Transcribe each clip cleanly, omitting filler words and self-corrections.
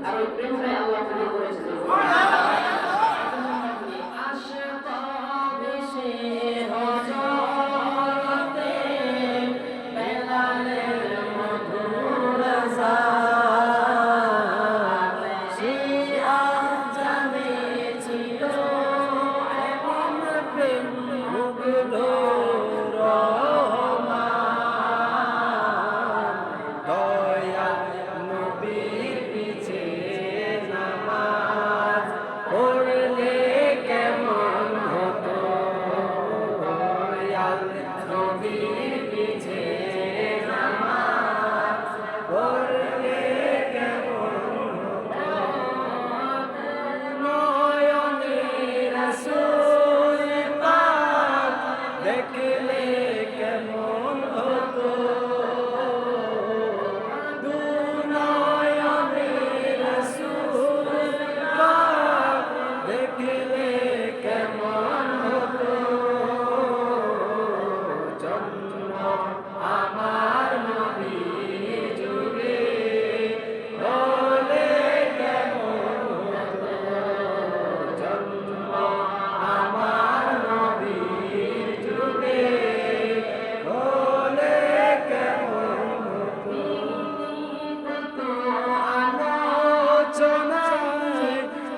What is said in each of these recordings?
আর ওই প্রেমটাই আল্লাহ কবুল করেছে।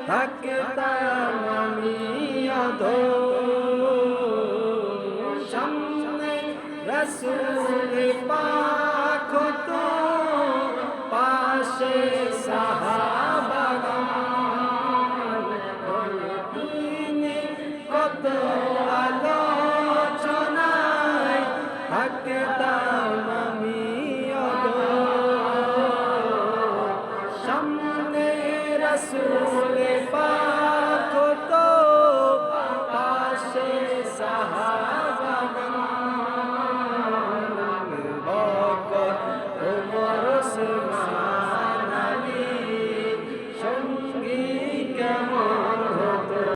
থাকতাম আমি সামনে রসুল পাক হতো, পাশে সাহাবাগণ, তিনি কত আলোচনায় থাকতাম আমি সামনে রসুল পাক হতো, পাশে সাহাবা